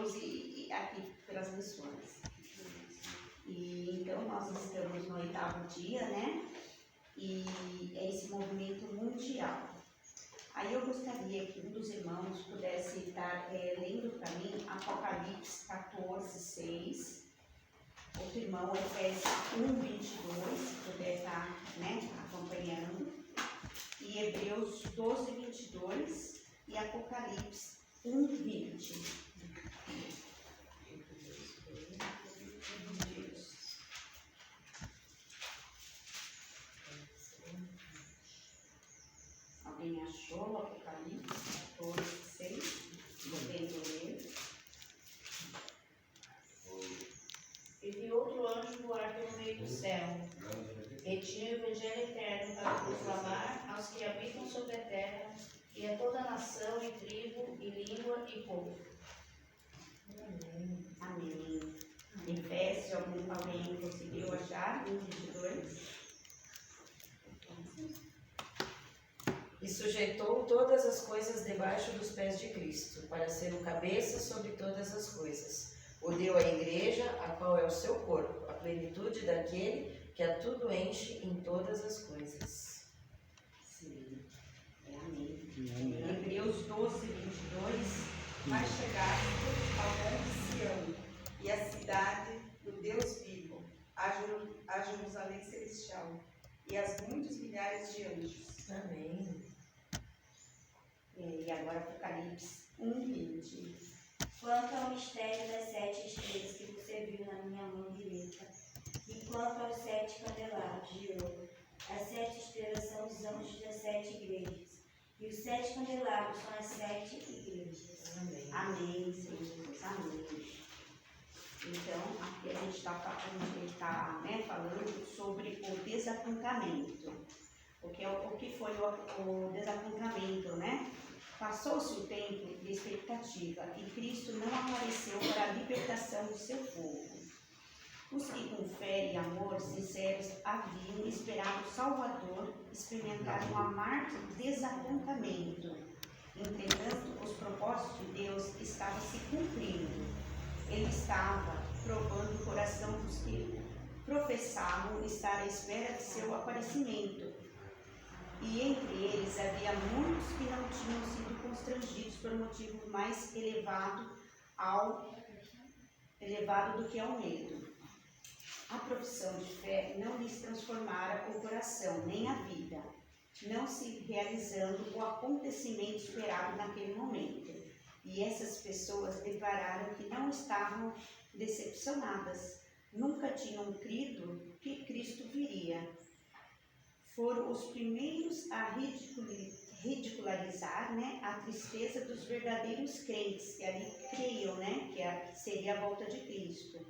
Deus e aqui pelas missões. E então nós estamos no 8º dia, né? E é esse movimento mundial. Aí eu gostaria que um dos irmãos pudesse estar lendo para mim Apocalipse 14:6. Outro irmão, Efésios 1:22, se puder estar, né, acompanhando. E Hebreus 12:22 e Apocalipse 1:20. Alguém achou Apocalipse 14:6? Podendo ler. E vi outro anjo voar pelo meio do céu, e tinha o evangelho eterno para proclamar aos que habitam sobre a terra, e a toda nação, e tribo, e língua, e povo. Amém. Amém. Efésios, alguém conseguiu achar? 1:22. E sujeitou todas as coisas debaixo dos pés de Cristo, para ser o cabeça sobre todas as coisas. O deu à igreja, a qual é o seu corpo, a plenitude daquele que a tudo enche em todas as coisas. Sim. Amém. Hebreus 12:22. Mas chegaste ao monte Sião e à cidade do Deus vivo, a Jerusalém celestial e às muitos milhares de anjos. Amém. E agora Apocalipse 1:20. Quanto ao mistério das 7 estrelas que você viu na minha mão direita, e quanto aos 7 candelabros de ouro, as 7 estrelas são os anjos das 7 igrejas, e os 7 candelabros são as 7 igrejas. Amém. Amém, Senhor Jesus. Amém. Então, aqui a gente está falando sobre o desapontamento. O que foi o desapontamento, né? Passou-se o tempo de expectativa e Cristo não apareceu para a libertação do seu povo. Os que com fé e amor sinceros haviam esperado o Salvador experimentaram um amargo desapontamento. Entretanto, os propósitos de Deus estavam se cumprindo. Ele estava provando o coração dos que professavam estar à espera de seu aparecimento. E entre eles havia muitos que não tinham sido constrangidos por motivo mais elevado do que ao medo. A profissão de fé não lhes transformara o coração, nem a vida, não se realizando o acontecimento esperado naquele momento. E essas pessoas declararam que não estavam decepcionadas, nunca tinham crido que Cristo viria. Foram os primeiros a ridicularizar, né, a tristeza dos verdadeiros crentes, que ali creiam, né, que seria a volta de Cristo.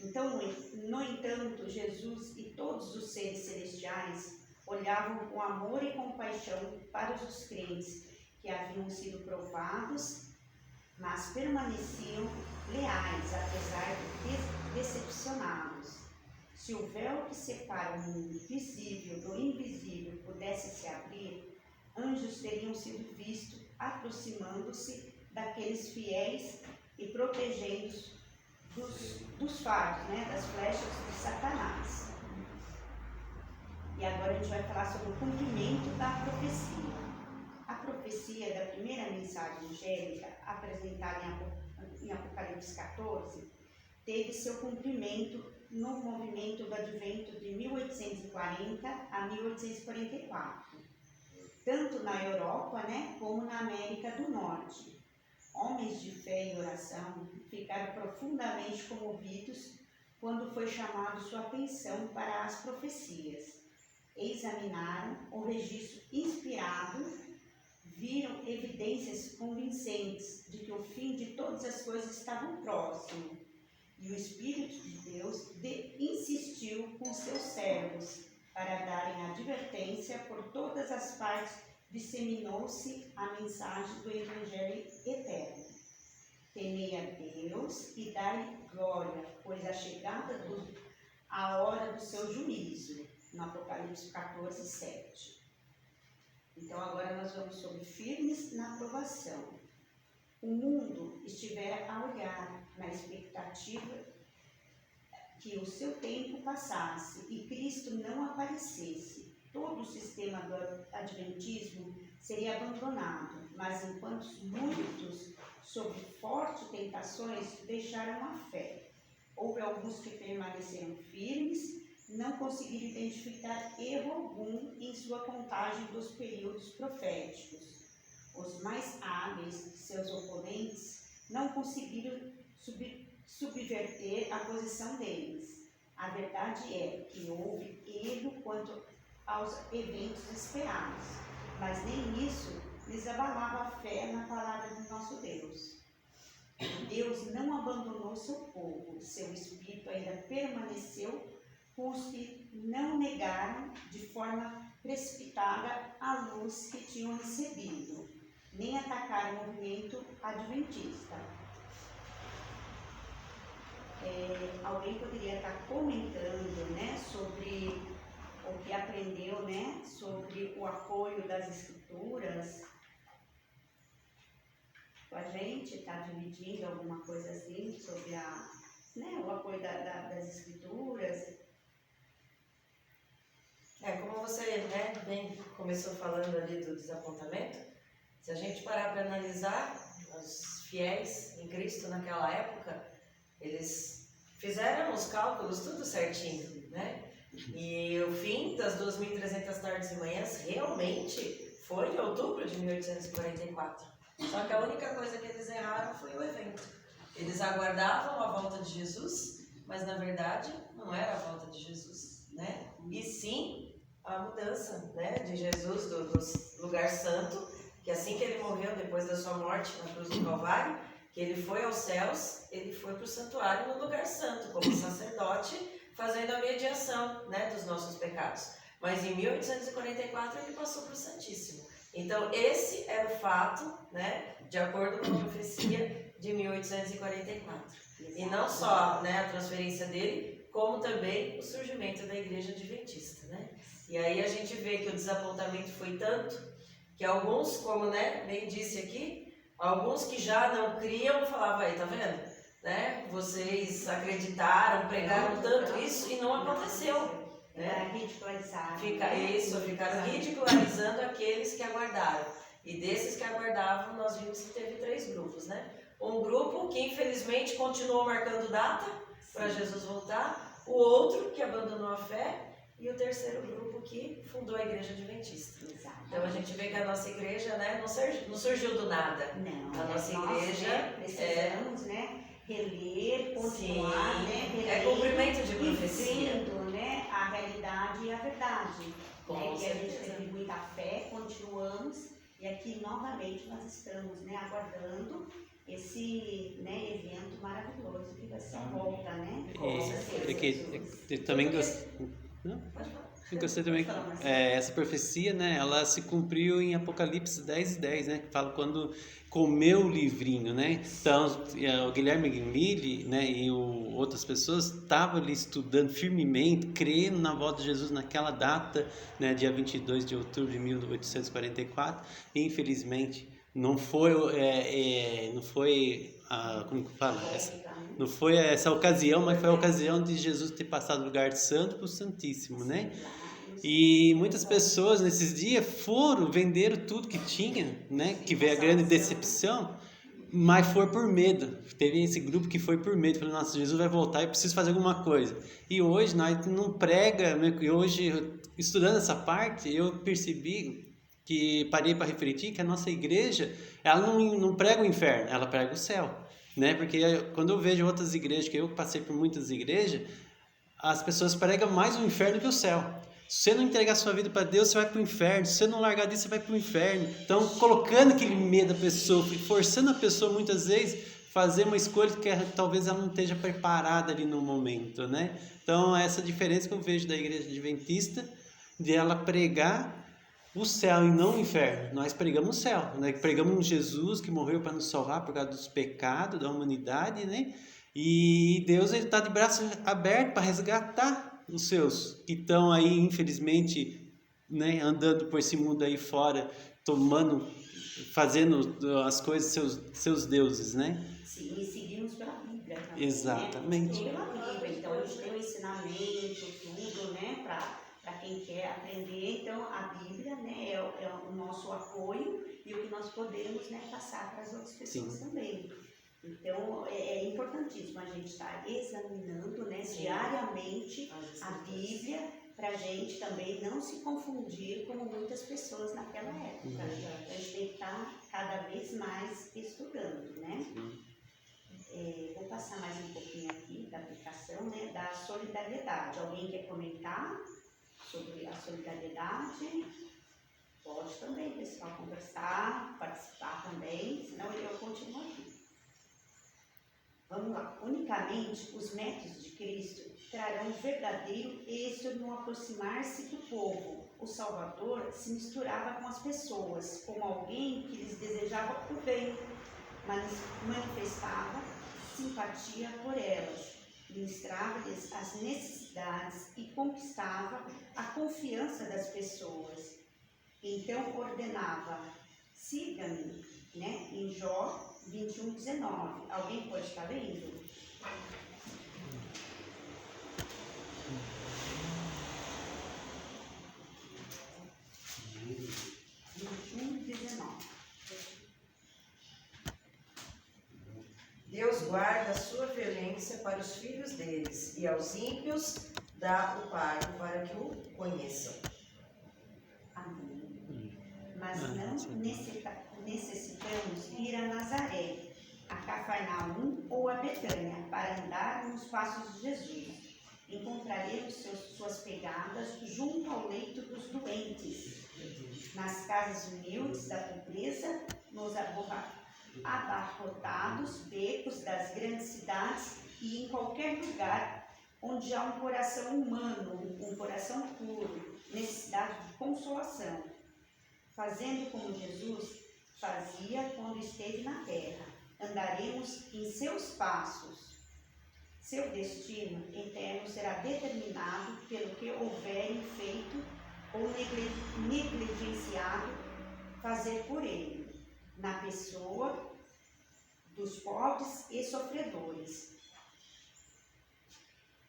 Então, no entanto, Jesus e todos os seres celestiais olhavam com amor e compaixão para os crentes que haviam sido provados, mas permaneciam leais, apesar de decepcionados. Se o véu que separa o mundo visível do invisível pudesse se abrir, anjos teriam sido vistos aproximando-se daqueles fiéis e protegendo-os dos fardos, né, das flechas de Satanás. E agora a gente vai falar sobre o cumprimento da profecia. A profecia da primeira mensagem angélica, apresentada em Apocalipse 14, teve seu cumprimento no movimento do advento de 1840 a 1844, tanto na Europa, né, como na América do Norte. Homens de fé e oração ficaram profundamente comovidos quando foi chamado sua atenção para as profecias. Examinaram o registro inspirado, viram evidências convincentes de que o fim de todas as coisas estava próximo. E o Espírito de Deus insistiu com seus servos para darem advertência por todas as partes. Disseminou-se a mensagem do Evangelho eterno. Temei a Deus e dai glória, pois a hora do seu juízo, no Apocalipse 14:7. Então agora nós vamos sobre firmes na aprovação. O mundo estivera a olhar, na expectativa que o seu tempo passasse e Cristo não aparecesse. Todo o sistema do adventismo seria abandonado, mas enquanto muitos, sob fortes tentações, deixaram a fé. Houve alguns que permaneceram firmes, não conseguiram identificar erro algum em sua contagem dos períodos proféticos. Os mais hábeis, seus oponentes, não conseguiram subverter a posição deles. A verdade é que houve erro quanto aos eventos esperados, mas nem isso lhes abalava a fé na palavra do nosso Deus. Deus não abandonou seu povo, seu espírito ainda permaneceu com os que não negaram de forma precipitada a luz que tinham recebido, nem atacaram o movimento adventista. Alguém poderia estar comentando, né, sobre o que aprendeu, né, sobre o apoio das escrituras? A gente está dividindo alguma coisa assim sobre o apoio das escrituras. Como você, bem começou falando ali do desapontamento, se a gente parar para analisar, os fiéis em Cristo naquela época, eles fizeram os cálculos tudo certinho, né? E o fim das 2.300 tardes e manhãs realmente foi em outubro de 1844. Só que a única coisa que eles erraram foi o evento. Eles aguardavam a volta de Jesus, mas na verdade não era a volta de Jesus, né? E sim a mudança, né, de Jesus do lugar santo, que assim que ele morreu, depois da sua morte na cruz do Calvário, que ele foi aos céus, ele foi para o santuário no lugar santo, como sacerdote, fazendo a mediação, né, dos nossos pecados. Mas em 1844 ele passou para o Santíssimo. Então esse era o fato, né, de acordo com a profecia de 1844. E não só, né, a transferência dele, como também o surgimento da Igreja Adventista, né? E aí a gente vê que o desapontamento foi tanto que alguns, como, né, bem disse aqui, alguns que já não criam falavam aí, tá vendo? Né? Vocês acreditaram, pregaram tanto isso e não aconteceu. Né? Ficaram ridicularizando aqueles que aguardaram. E desses que aguardavam, nós vimos que teve 3 grupos, né? Um grupo que infelizmente continuou marcando data para Jesus voltar, o outro que abandonou a fé e o terceiro grupo que fundou a Igreja Adventista. Então a gente vê que a nossa igreja, né, não surgiu do nada. Não, a nossa igreja precisamos, né, reler, continuar, né, reler, é cumprimento de profecia, vendo, né, a realidade e a verdade. Com né, que a gente certeza. teve muita fé, continuamos e aqui novamente nós estamos, né, aguardando esse, né, evento maravilhoso que vai ser a volta, né? Eu também gostei também. Essa profecia, né, ela se cumpriu em Apocalipse 10:10, né, que fala quando comeu o livrinho, né? Então, o Guilherme Guimili, né, e outras pessoas estavam ali estudando firmemente, crendo na volta de Jesus naquela data, né, dia 22 de outubro de 1844, e infelizmente não foi como que fala? Não foi essa ocasião, mas foi a ocasião de Jesus ter passado do lugar santo para o Santíssimo, né? E muitas pessoas nesses dias venderam tudo que tinha, né? Que veio a grande decepção, mas foi por medo. Teve esse grupo que foi por medo, falou, nossa, Jesus vai voltar, eu preciso fazer alguma coisa. E hoje nós não prega, e hoje, estudando essa parte, eu percebi que parei para refletir que a nossa igreja, ela não prega o inferno, ela prega o céu, né? Porque quando eu vejo outras igrejas, que eu passei por muitas igrejas, as pessoas pregam mais o inferno que o céu. Se você não entregar sua vida para Deus, você vai para o inferno. Se você não largar disso, você vai para o inferno. Então, colocando aquele medo da pessoa, forçando a pessoa muitas vezes fazer uma escolha que talvez ela não esteja preparada ali no momento, né? Então, essa diferença que eu vejo da igreja adventista, de ela pregar o céu e não o inferno. Nós pregamos o céu, né? Pregamos um Jesus que morreu para nos salvar por causa dos pecados da humanidade, né? E Deus está de braços abertos para resgatar os seus que estão aí, infelizmente, né, andando por esse mundo aí fora, tomando fazendo as coisas seus deuses, né? Sim, e seguimos pela Bíblia também. Exatamente. Né? Pela Bíblia. Então a gente tem o ensinamento, tudo, né? Para quem quer aprender. Então a Bíblia, né? É o nosso apoio e o que nós podemos, né, passar para as outras pessoas Sim. também. Então é importantíssimo a gente estar examinando, né, Sim. diariamente a Bíblia, para a gente também não se confundir como muitas pessoas naquela época. A gente tem que estar cada vez mais estudando, né? Vou passar mais um pouquinho aqui da aplicação, né, da solidariedade. Alguém quer comentar sobre a solidariedade? Pode também, pessoal, conversar, participar também, senão eu continuo aqui. Vamos lá. Unicamente os métodos de Cristo trarão verdadeiro êxito no aproximar-se do povo. O Salvador se misturava com as pessoas, como alguém que lhes desejava o bem, manifestava simpatia por elas, ministrava-lhes as necessidades e conquistava a confiança das pessoas. Então ordenava: siga-me, né? Em Jó 21:19. Alguém pode estar lendo? 21:19. Deus guarda a sua violência para os filhos deles, e aos ímpios dá o pago para que o conheçam. Amém. Mas não necessitamos ir a Nazaré, a Cafarnaum ou a Betânia para andar nos passos de Jesus. Encontraremos suas pegadas junto ao leito dos doentes, nas casas humildes da pobreza, nos abarrotados becos das grandes cidades e em qualquer lugar onde há um coração humano, um coração puro, necessidade de consolação, fazendo como Jesus fazia quando esteve na terra. Andaremos em seus passos. Seu destino eterno será determinado pelo que houverem feito ou negligenciado fazer por ele, na pessoa dos pobres e sofredores.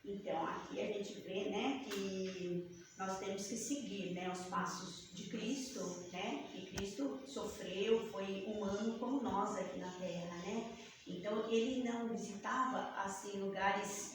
Então, aqui a gente vê, né, que nós temos que seguir, né, os passos de Cristo, né, que Cristo sofreu, foi humano como nós aqui na Terra, né. Então, ele não visitava, assim, lugares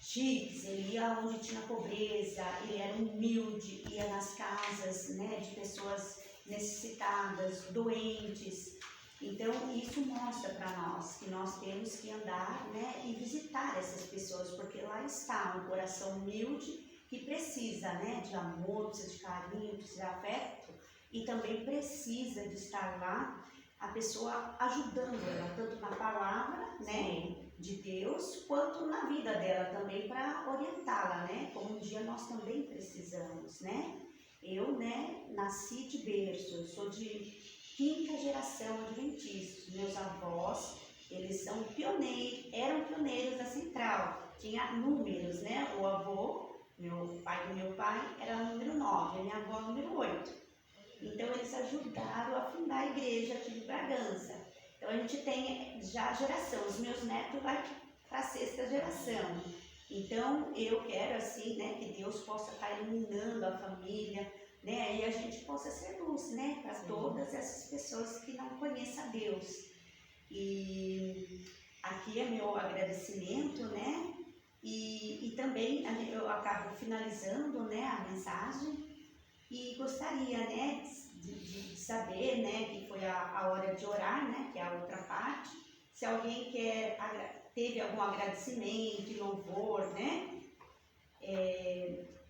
chiques, ele ia onde tinha pobreza, ele era humilde, ia nas casas, né, de pessoas necessitadas, doentes. Então, isso mostra para nós que nós temos que andar, né, e visitar essas pessoas, porque lá está um coração humilde que precisa, né, de amor, precisa de carinho, precisa de afeto, e também precisa de estar lá a pessoa ajudando ela, tanto na palavra, né, de Deus, quanto na vida dela também, para orientá-la, né, como um dia nós também precisamos, né. Eu, né, nasci de berço, eu sou de 5ª geração adventista. Meus avós, eles são eram pioneiros da central, tinha números, né, o avô, o pai do meu pai, era o número 9, a minha avó número 8. Então, eles ajudaram a fundar a igreja aqui de Bragança. Então, a gente tem já a geração, os meus netos vão para a 6ª geração. Então, eu quero, assim, né, que Deus possa estar iluminando a família, né, e a gente possa ser luz, né, para todas essas pessoas que não conhecem a Deus. E aqui é meu agradecimento, né, e também eu acabo finalizando, né, a mensagem, e gostaria, né, de saber, né, que foi a hora de orar, né, que é a outra parte, se alguém teve algum agradecimento e louvor, né,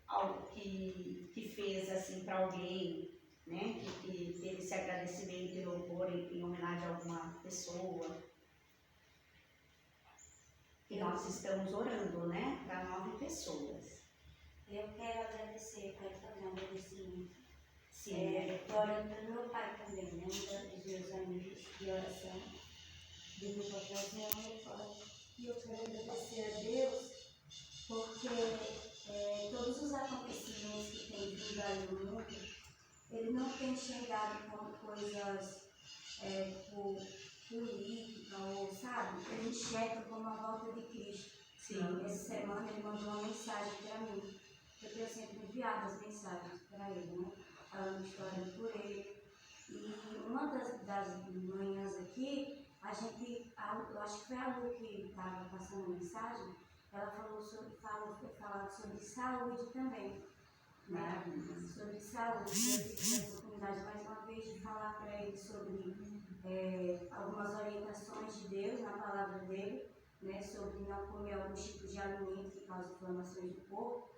algo que fez assim para alguém, né, que teve esse agradecimento e louvor em homenagem a alguma pessoa. E nós estamos orando, né, para 9 pessoas. Eu quero agradecer, quero fazer um agradecimento. Sim. Estou orando para meu pai também, né, um dos meus amigos de oração, do grupo Ocasião. E eu quero agradecer a Deus, porque todos os acontecimentos que tem vindo aí no mundo, ele não tem chegado como coisas política, ou sabe, ele enxerga como a volta de Cristo. Sim. Essa semana ele mandou uma mensagem para mim. Eu tenho sempre enviado as mensagens para ele, né? Falando história por ele. E uma das manhãs aqui, eu acho que foi a Lu que estava passando a mensagem, ela falou sobre saúde também. Né? Sobre saúde. Eu tive a oportunidade mais uma vez de falar para ele sobre algumas orientações de Deus na palavra dele, né? Sobre não comer alguns tipos de alimento que causam inflamações do corpo.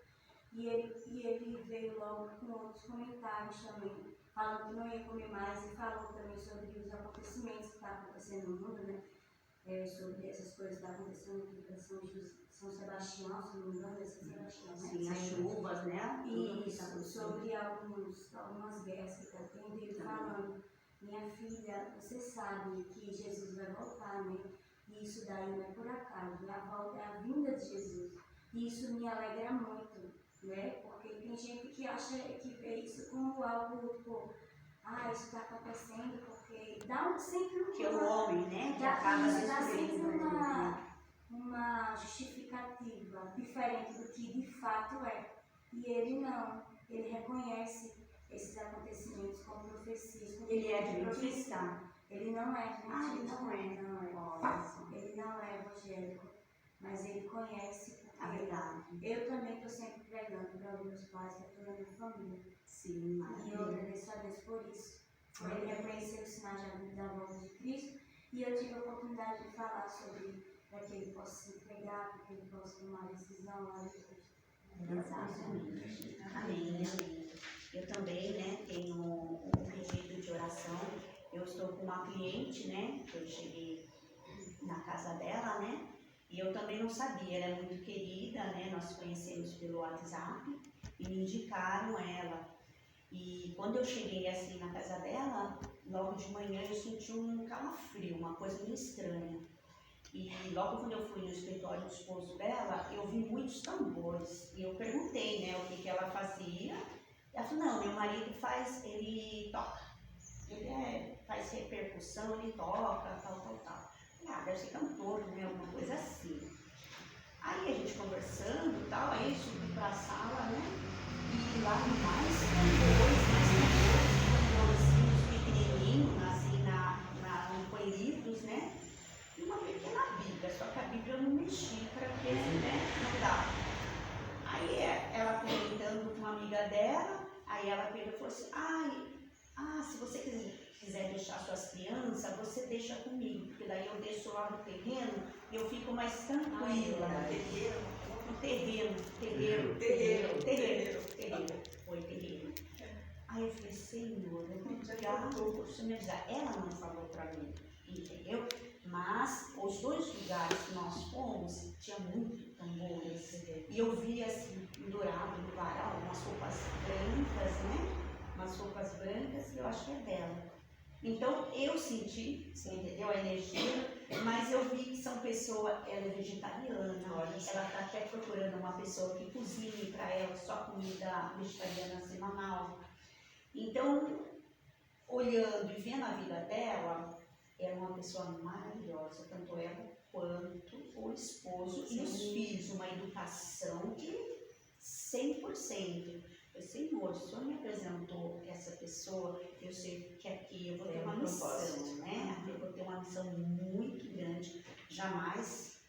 E ele veio logo com outros comentários também, falando que não ia comer mais, e falou também sobre os acontecimentos que estão acontecendo no mundo, né? Sobre essas coisas que estão acontecendo aqui para São Sebastião, se não me engano, é São Sebastião, né? Sim, as chuvas, né? E sobre algumas guerras que está tendo, ele falando, minha filha, você sabe que Jesus vai voltar, né? E isso daí não é por acaso, a volta é a vinda de Jesus. E isso me alegra muito, né? Porque tem gente que acha que vê isso como algo, tipo, isso está acontecendo porque dá sempre Que é o homem, né? Que acaba dá sempre destruindo. uma justificativa diferente do que de fato é. E ele não, ele reconhece esses acontecimentos como profecias. Ele é adventista? Ele não é adventista. Não é. Ele não é evangélico, mas ele conhece. A verdade. Eu também estou sempre pregando para os meus pais, para toda a minha família. Sim, E eu agradeço a Deus por isso. Por ele reconhecer os sinais da volta de Cristo. E eu tive a oportunidade de falar sobre para que ele possa se entregar, para que ele possa tomar a decisão lá depois. Exatamente. Amém. Eu também, né, tenho um pedido de oração. Eu estou com uma cliente, né, que eu cheguei na casa dela, né, e eu também não sabia, ela é muito querida, né, nós conhecemos pelo WhatsApp e me indicaram ela. E quando eu cheguei assim na casa dela, logo de manhã eu senti um calafrio, uma coisa meio estranha. E logo quando eu fui no escritório do esposo dela, eu vi muitos tambores. E eu perguntei, né, o que ela fazia. Ela falou, não, meu marido ele toca. Ele faz repercussão, ele toca, tal. Deve ser cantor, né, alguma coisa assim. Aí a gente conversando e tal, aí eu subi pra sala, né, e lá mais tamborzinhos pequenininhos, assim, em coelhitos, né, e uma pequena Bíblia, só que a Bíblia eu não mexi porque, né, não dá. Aí ela comentando com uma amiga dela, aí ela pegou e falou assim, se você quiser deixar suas crianças, você deixa comigo, porque daí eu deixo lá no terreno e eu fico mais tranquila. No terreiro. Foi terreiro. Aí eu falei, Senhor, obrigado por você me avisar. Ela não falou pra mim, entendeu? Mas os 2 lugares que nós fomos, tinha muito tambores. E eu vi assim, pendurado no varal, umas roupas brancas, né? Umas roupas brancas, e eu acho que é dela. Então eu senti, você entendeu? A energia, mas eu vi que são pessoas, ela é vegetariana, ela está até procurando uma pessoa que cozinhe para ela só comida vegetariana semanal. Então, olhando e vendo a vida dela, ela é uma pessoa maravilhosa, tanto ela quanto o esposo e os filhos, uma educação de 100%. Senhor, o Senhor me apresentou essa pessoa, eu sei que aqui eu vou ter uma missão, né? Aqui eu vou ter uma missão muito grande, jamais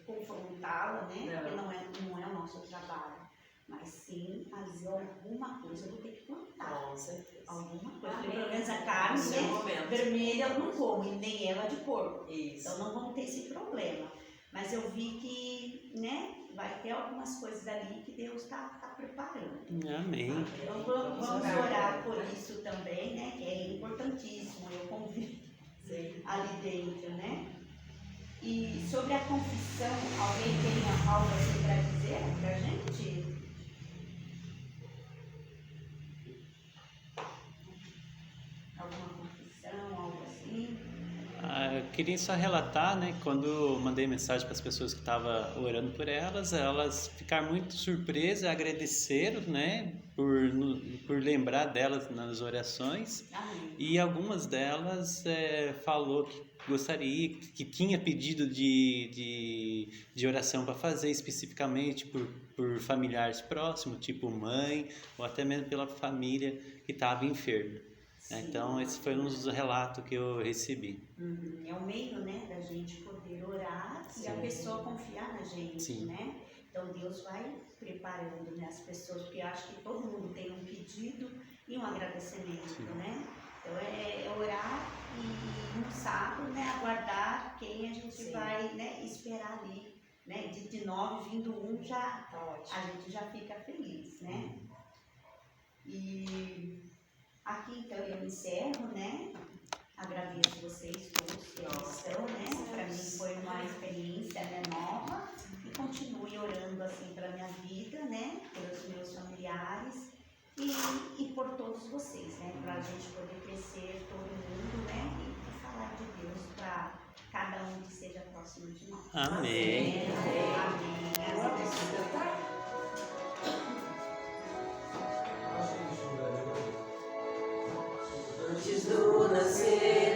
confrontá-la, né? Porque não é o nosso trabalho, mas sim fazer alguma coisa, eu vou ter que plantar. Com certeza. Alguma coisa, porque pelo menos a carne, né, vermelha eu não como, e nem ela de porco. Isso. Então não vamos ter esse problema. Mas eu vi que, né, vai ter algumas coisas ali que Deus está preparando. Amém. Então vamos orar por isso também, né, que é importantíssimo, eu convido ali dentro, né. E sobre a confissão, alguém tem algo assim para dizer para a gente? Alguma confissão, algo assim? Eu queria só relatar, né, quando eu mandei mensagem para as pessoas que estavam orando por elas ficaram muito surpresas, agradeceram, né, por lembrar delas nas orações. Amém. E algumas delas falou que gostaria, que tinha pedido de oração para fazer especificamente por familiares próximos, tipo mãe, ou até mesmo pela família que estava enferma. Sim. Então, esse foi um dos relatos que eu recebi. É o meio, né, da gente poder orar e a pessoa confiar na gente, Sim. né? Então Deus vai preparando, né, as pessoas, porque eu acho que todo mundo tem um pedido e um agradecimento, Sim. né? Então é orar e no sábado, né, aguardar quem a gente Sim. vai, né, esperar ali, né? De 9 vindo 1 já Tá ótimo. a gente já fica feliz, né? E aqui então eu encerro, né? Agradeço vocês todos que estão, né? Para mim foi uma experiência, né, nova, e continue orando assim pela minha vida, né? Pelos meus familiares e por todos vocês, né? Para a gente poder crescer todo mundo, né? E falar de Deus para cada um que seja próximo de nós. Amém. Amém. Antes do nascer